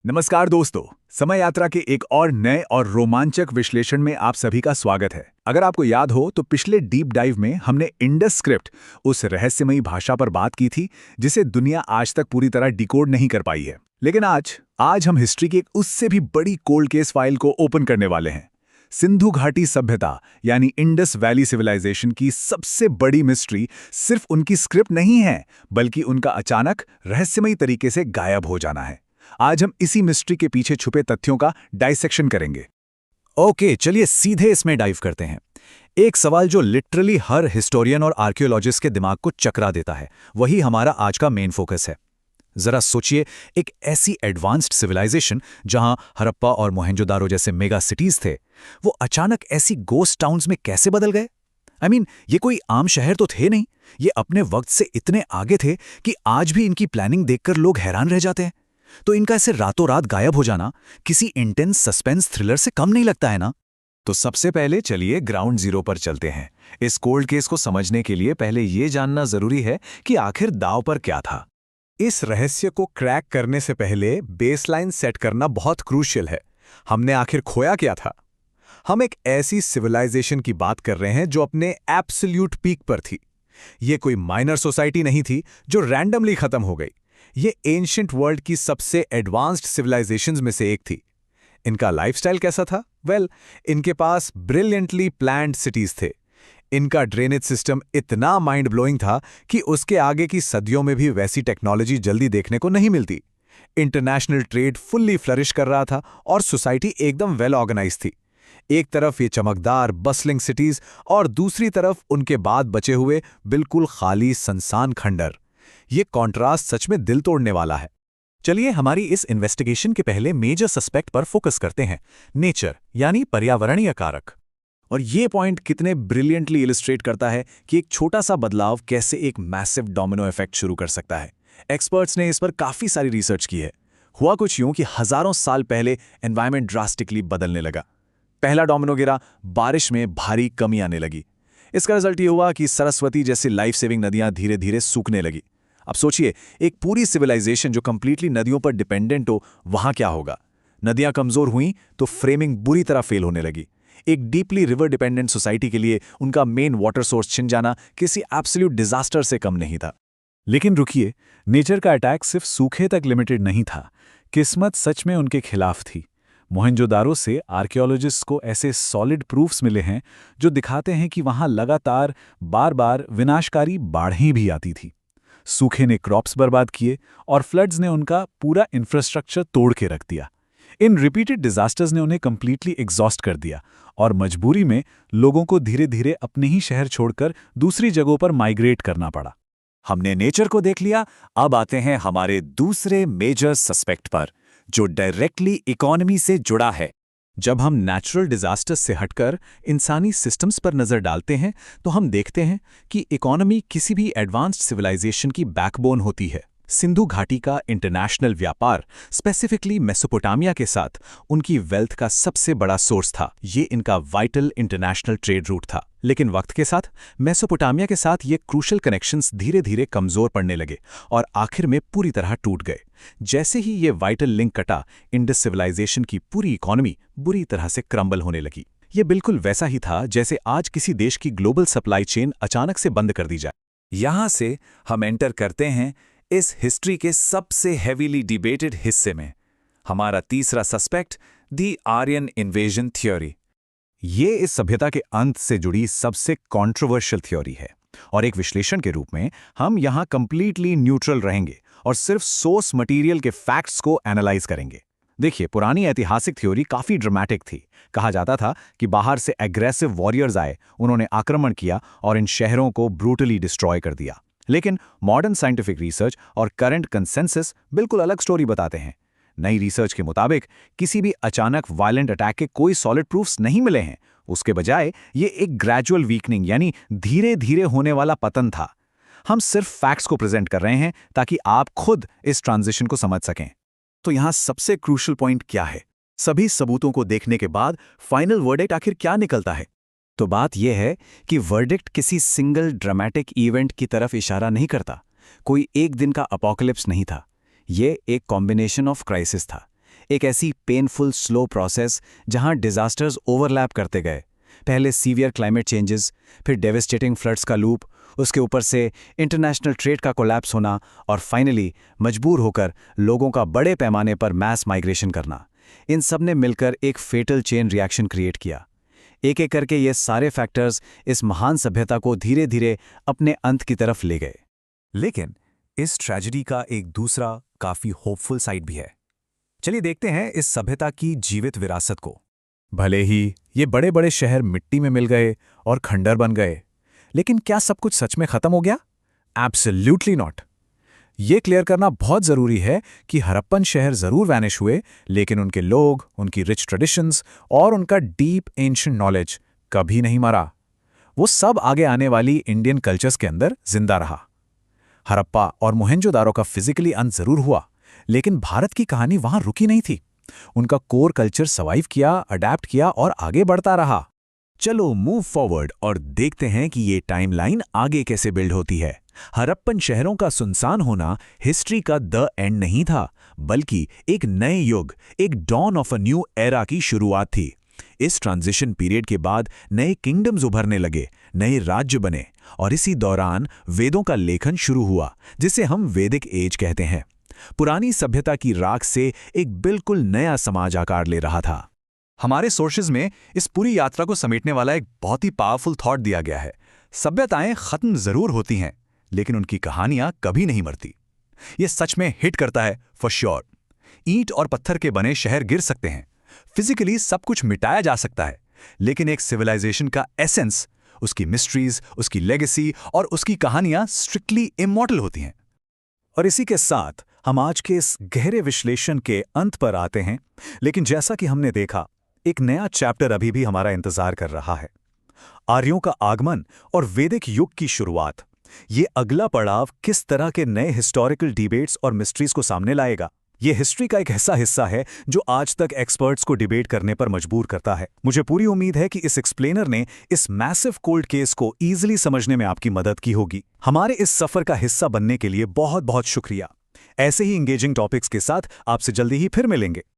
नमस्कार दोस्तों, समय यात्रा के एक और नए और रोमांचक विश्लेषण में आप सभी का स्वागत है। अगर आपको याद हो तो पिछले डीप डाइव में हमने इंडस स्क्रिप्ट, उस रहस्यमयी भाषा पर बात की थी जिसे दुनिया आज तक पूरी तरह डिकोड नहीं कर पाई है। लेकिन आज हम हिस्ट्री की एक उससे भी बड़ी कोल्ड केस फाइल को ओपन करने वाले हैं। सिंधु घाटी सभ्यता यानी इंडस वैली सिविलाइजेशन की सबसे बड़ी मिस्ट्री सिर्फ उनकी स्क्रिप्ट नहीं है, बल्कि उनका अचानक रहस्यमयी तरीके से गायब हो जाना है। आज हम इसी मिस्ट्री के पीछे छुपे तथ्यों का डाइसेक्शन करेंगे। ओके, चलिए सीधे इसमें डाइव करते हैं। एक सवाल जो लिटरली हर हिस्टोरियन और आर्कियोलॉजिस्ट के दिमाग को चकरा देता है, वही हमारा आज का मेन फोकस है। जरा सोचिए, एक ऐसी एडवांस्ड सिविलाइजेशन जहां हड़प्पा और मोहेंजोदारो जैसे मेगा सिटीज थे, वो अचानक ऐसी गोस्ट टाउन्स में कैसे बदल गए? ये कोई आम शहर तो थे नहीं, ये अपने वक्त से इतने आगे थे कि आज भी इनकी प्लानिंग देखकर लोग हैरान रह जाते हैं। तो इनका ऐसे रातों रात गायब हो जाना किसी इंटेंस सस्पेंस थ्रिलर से कम नहीं लगता है ना? तो सबसे पहले चलिए ग्राउंड जीरो पर चलते हैं। इस कोल्ड केस को समझने के लिए पहले ये जानना जरूरी है कि आखिर दांव पर क्या था। इस रहस्य को क्रैक करने से पहले बेसलाइन सेट करना बहुत क्रूशियल है। हमने आखिर खोया क्या था? हम एक ऐसी सिविलाइजेशन की बात कर रहे हैं जो अपने एब्सोल्यूट पीक पर थी। ये कोई माइनर सोसाइटी नहीं थी जो रैंडमली खत्म हो गई। ये एंशिएंट वर्ल्ड की सबसे एडवांस्ड सिविलाइजेशंस में से एक थी। इनका लाइफस्टाइल कैसा था? इनके पास ब्रिलियंटली प्लान्ड सिटीज थे। इनका ड्रेनेज सिस्टम इतना माइंड ब्लोइंग था कि उसके आगे की सदियों में भी वैसी टेक्नोलॉजी जल्दी देखने को नहीं मिलती। इंटरनेशनल ट्रेड फुल्ली फ्लरिश कर रहा था और सोसाइटी एकदम वेल ऑर्गेनाइज थी। एक तरफ ये चमकदार बसलिंग सिटीज और दूसरी तरफ उनके बाद बचे हुए बिल्कुल खाली सुनसान खंडर। ये कॉन्ट्रास्ट सच में दिल तोड़ने वाला है। चलिए हमारी इस इन्वेस्टिगेशन के पहले मेजर सस्पेक्ट पर फोकस करते हैं, नेचर यानी पर्यावरणीय कारक। और ये पॉइंट कितने ब्रिलियंटली इलिस्ट्रेट करता है कि एक छोटा सा बदलाव कैसे एक मैसिव डोमिनो इफेक्ट शुरू कर सकता है। एक्सपर्ट्स ने इस पर काफी सारी रिसर्च की है। हुआ कुछ यूं कि हजारों साल पहले एनवायरमेंट ड्रास्टिकली बदलने लगा। पहला डोमिनो गिरा, बारिश में भारी कमी आने लगी। इसका रिजल्ट ये हुआ कि सरस्वती जैसी लाइफ सेविंग नदियां धीरे धीरे सूखने लगी। अब सोचिए, एक पूरी सिविलाइजेशन जो कंप्लीटली नदियों पर डिपेंडेंट हो, वहां क्या होगा? नदियां कमजोर हुईं तो फ्रेमिंग बुरी तरह फेल होने लगी। एक डीपली रिवर डिपेंडेंट सोसाइटी के लिए उनका मेन वाटर सोर्स छिन जाना किसी एब्सोल्यूट डिजास्टर से कम नहीं था। लेकिन रुकिए, नेचर का अटैक सिर्फ सूखे तक लिमिटेड नहीं था। किस्मत सच में उनके खिलाफ थी। मोहेंजोदारो से आर्कियोलॉजिस्ट्स को ऐसे सॉलिड प्रूफ्स मिले हैं जो दिखाते हैं कि वहां लगातार बार बार विनाशकारी बाढ़ें भी आती थी। सूखे ने क्रॉप्स बर्बाद किए और फ्लड्स ने उनका पूरा इंफ्रास्ट्रक्चर तोड़ के रख दिया। इन रिपीटेड डिजास्टर्स ने उन्हें कंप्लीटली एग्जॉस्ट कर दिया और मजबूरी में लोगों को धीरे धीरे अपने ही शहर छोड़कर दूसरी जगहों पर माइग्रेट करना पड़ा। हमने नेचर को देख लिया, अब आते हैं हमारे दूसरे मेजर सस्पेक्ट पर, जो डायरेक्टली इकोनॉमी से जुड़ा है। जब हम नेचुरल डिजास्टर्स से हटकर इंसानी सिस्टम्स पर नजर डालते हैं तो हम देखते हैं कि इकोनॉमी किसी भी एडवांस्ड सिविलाइजेशन की बैकबोन होती है। सिंधु घाटी का इंटरनेशनल व्यापार, स्पेसिफिकली मेसोपोटामिया के साथ उनकी वेल्थ का सबसे बड़ा सोर्स था। ये इनका वाइटल इंटरनेशनल ट्रेड रूट था। लेकिन वक्त के साथ मेसोपोटामिया के साथ ये क्रूशल कनेक्शंस धीरे धीरे कमजोर पड़ने लगे और आखिर में पूरी तरह टूट गए। जैसे ही ये वाइटल लिंक कटा, इंडस सिविलाइजेशन की पूरी इकोनॉमी बुरी तरह से क्रम्बल होने लगी। ये बिल्कुल वैसा ही था जैसे आज किसी देश की ग्लोबल सप्लाई चेन अचानक से बंद कर दी जाए। यहां से हम एंटर करते हैं इस हिस्ट्री के सबसे हेवीली डिबेटेड हिस्से में। हमारा तीसरा suspect, the Aryan invasion theory. ये इस सभ्यता के अंत से जुड़ी सबसे कंट्रोवर्शियल थ्योरी है और एक विश्लेषण के रूप में हम यहाँ कंप्लीटली न्यूट्रल रहेंगे और सिर्फ सोर्स मटेरियल के फैक्ट्स को एनालाइज करेंगे। देखिए, पुरानी ऐतिहासिक थ्योरी काफी ड्रामेटिक थी। कहा जाता था कि बाहर से एग्रेसिव वॉरियर्स आए, उन्होंने आक्रमण किया और इन शहरों को ब्रूटली डिस्ट्रॉय कर दिया। लेकिन मॉडर्न साइंटिफिक रिसर्च और करंट कंसेंसस बिल्कुल अलग स्टोरी बताते हैं। नई रिसर्च के मुताबिक किसी भी अचानक वायलेंट अटैक के कोई सॉलिड प्रूफ्स नहीं मिले हैं। उसके बजाय ये एक ग्रेजुअल वीकनिंग यानी धीरे धीरे होने वाला पतन था। हम सिर्फ फैक्ट्स को प्रेजेंट कर रहे हैं ताकि आप खुद इस ट्रांजिशन को समझ सकें। तो यहाँ सबसे क्रूशियल पॉइंट क्या है? सभी सबूतों को देखने के बाद फाइनल वर्डिक्ट आखिर क्या निकलता है? तो बात यह है कि वर्डिक्ट किसी सिंगल ड्रामेटिक इवेंट की तरफ इशारा नहीं करता। कोई एक दिन का अपोकलिप्स नहीं था। ये एक कॉम्बिनेशन ऑफ क्राइसिस था। एक ऐसी पेनफुल स्लो प्रोसेस जहां डिजास्टर्स ओवरलैप करते गए। पहले सीवियर क्लाइमेट चेंजेस, फिर डेविस्टेटिंग फ्लड्स का लूप, उसके ऊपर से इंटरनेशनल ट्रेड का कोलैप्स होना और फाइनली मजबूर होकर लोगों का बड़े पैमाने पर मैस माइग्रेशन करना। इन सब ने मिलकर एक फेटल चेन रिएक्शन क्रिएट किया। एक एक करके ये सारे फैक्टर्स इस महान सभ्यता को धीरे धीरे अपने अंत की तरफ ले गए। लेकिन इस ट्रेजेडी का एक दूसरा काफी होपफुल साइड भी है। चलिए देखते हैं इस सभ्यता की जीवित विरासत को। भले ही ये बड़े बड़े शहर मिट्टी में मिल गए और खंडर बन गए, लेकिन क्या सब कुछ सच में खत्म हो गया? Absolutely not. ये क्लियर करना बहुत जरूरी है कि हड़प्पन शहर जरूर वैनिश हुए, लेकिन उनके लोग, उनकी रिच ट्रेडिशंस और उनका डीप एंशिएंट नॉलेज कभी नहीं मरा। वो सब आगे आने वाली इंडियन कल्चर्स के अंदर जिंदा रहा। हड़प्पा और मोहेंजोदारो का फिजिकली अंत जरूर हुआ, लेकिन भारत की कहानी वहां रुकी नहीं थी। उनका कोर कल्चर सर्वाइव किया, अडैप्ट किया और आगे बढ़ता रहा। चलो मूव फॉरवर्ड और देखते हैं कि ये टाइमलाइन आगे कैसे बिल्ड होती है। हड़प्पन शहरों का सुनसान होना हिस्ट्री का द एंड नहीं था, बल्कि एक नए युग, एक dawn of a new era की शुरुआत थी। इस ट्रांजिशन पीरियड के बाद नए किंगडम्स उभरने लगे, नए राज्य बने और इसी दौरान वेदों का लेखन शुरू हुआ, जिसे हम वैदिक एज कहते हैं। पुरानी सभ्यता की राख से एक बिल्कुल नया समाज आकार ले रहा था। हमारे सोर्सेज में इस पूरी यात्रा को समेटने वाला एक बहुत ही पावरफुल थॉट दिया गया है। सभ्यताएं खत्म जरूर होती हैं, लेकिन उनकी कहानियां कभी नहीं मरती। ये सच में हिट करता है फॉर श्योर। ईंट और पत्थर के बने शहर गिर सकते हैं, फिजिकली सब कुछ मिटाया जा सकता है, लेकिन एक सिविलाइजेशन का एसेंस, उसकी मिस्ट्रीज, उसकी लेगेसी और उसकी कहानियां स्ट्रिक्टली इमॉर्टल होती हैं। और इसी के साथ हम आज के इस गहरे विश्लेषण के अंत पर आते हैं, लेकिन जैसा कि हमने देखा, एक नया चैप्टर अभी भी हमारा इंतजार कर रहा है। आर्यों का आगमन और वैदिक युग की शुरुआत। ये अगला पड़ाव किस तरह के नए हिस्टोरिकल डिबेट्स और मिस्ट्रीज को सामने लाएगा? ये हिस्ट्री का एक ऐसा हिस्सा है जो आज तक एक्सपर्ट्स को डिबेट करने पर मजबूर करता है। मुझे पूरी उम्मीद है कि इस एक्सप्लेनर ने इस मैसिव कोल्ड केस को ईजिली समझने में आपकी मदद की होगी। हमारे इस सफर का हिस्सा बनने के लिए बहुत बहुत शुक्रिया। ऐसे ही इंगेजिंग टॉपिक्स के साथ आपसे जल्दी ही फिर मिलेंगे।